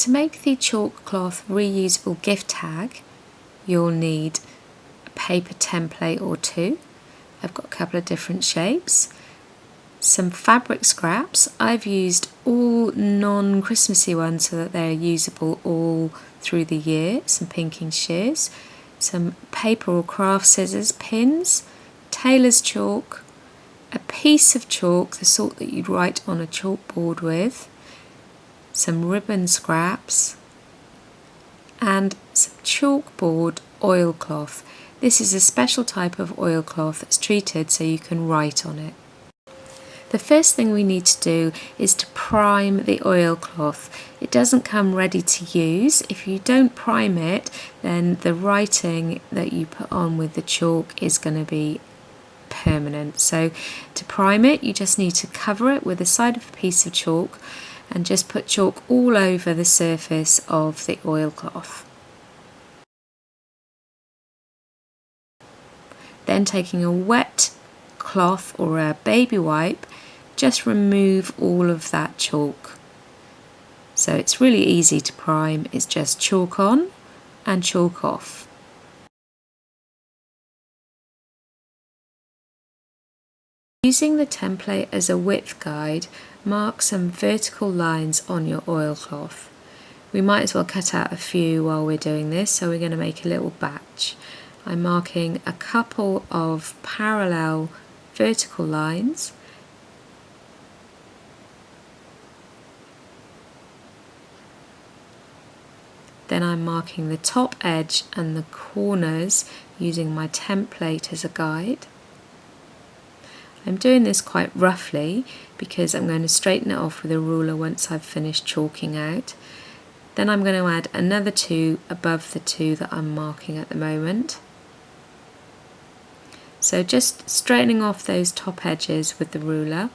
To make the chalk cloth reusable gift tag, you'll need a paper template or two. I've got a couple of different shapes. Some fabric scraps. I've used all non-Christmassy ones so that they're usable all through the year. Some pinking shears, some paper or craft scissors, pins, tailor's chalk, a piece of chalk, the sort that you'd write on a chalkboard with, some ribbon scraps, and some chalkboard oilcloth. This is a special type of oilcloth that's treated so you can write on it. The first thing we need to do is to prime the oilcloth. It doesn't come ready to use. If you don't prime it, then the writing that you put on with the chalk is going to be permanent. So to prime it, you just need to cover it with the side of a piece of chalk and just put chalk all over the surface of the oilcloth. Then taking a wet cloth or a baby wipe, just remove all of that chalk. So it's really easy to prime, it's just chalk on and chalk off. Using the template as a width guide, mark some vertical lines on your oilcloth. We might as well cut out a few while we're doing this, so we're going to make a little batch. I'm marking a couple of parallel vertical lines. Then I'm marking the top edge and the corners using my template as a guide. I'm doing this quite roughly because I'm going to straighten it off with a ruler once I've finished chalking out. Then I'm going to add another two above the two that I'm marking at the moment. So just straightening off those top edges with the ruler.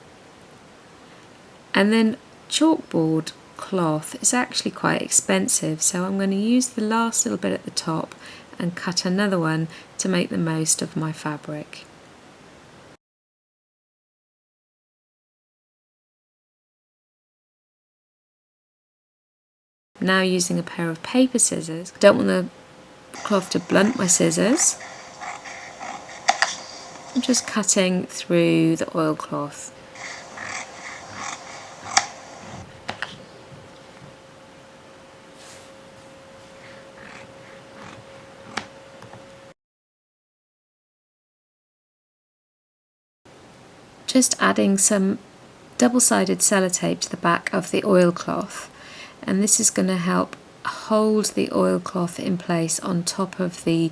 And then chalkboard cloth is actually quite expensive, so I'm going to use the last little bit at the top and cut another one to make the most of my fabric. Now using a pair of paper scissors. I don't want the cloth to blunt my scissors. I'm just cutting through the oilcloth. Just adding some double-sided sellotape to the back of the oilcloth, and this is going to help hold the oilcloth in place on top of the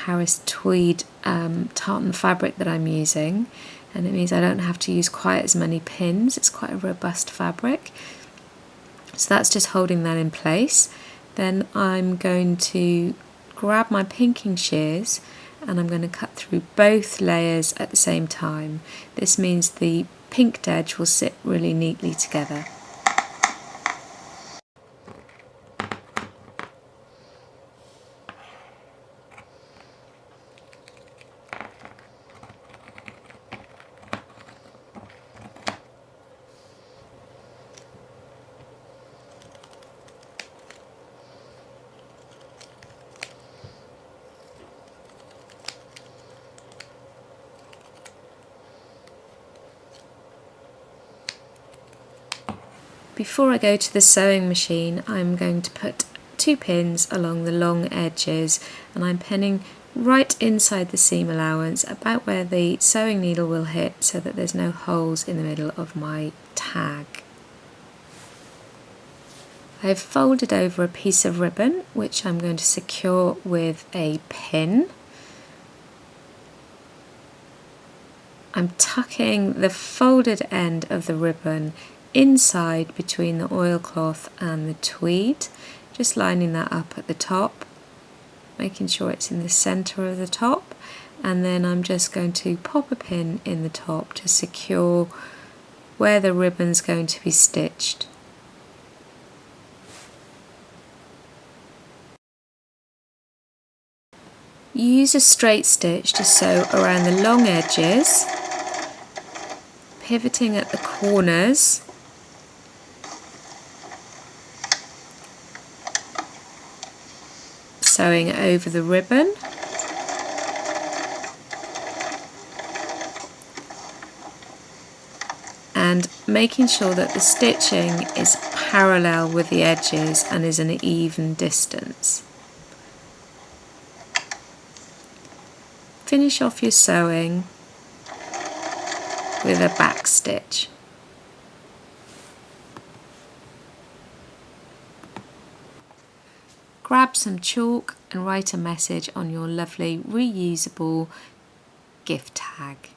Harris tweed tartan fabric that I'm using, and it means I don't have to use quite as many pins. It's quite a robust fabric, so that's just holding that in place. Then I'm going to grab my pinking shears and I'm going to cut through both layers at the same time. This means the pinked edge will sit really neatly together. Before I go to the sewing machine, I'm going to put 2 pins along the long edges, and I'm pinning right inside the seam allowance, about where the sewing needle will hit, so that there's no holes in the middle of my tag. I've folded over a piece of ribbon which I'm going to secure with a pin. I'm tucking the folded end of the ribbon inside between the oilcloth and the tweed, just lining that up at the top, making sure it's in the centre of the top, and then I'm just going to pop a pin in the top to secure where the ribbon's going to be stitched. Use a straight stitch to sew around the long edges, pivoting at the corners, sewing over the ribbon. And making sure that the stitching is parallel with the edges and is an even distance. Finish off your sewing with a back stitch. Grab some chalk and write a message on your lovely reusable gift tag.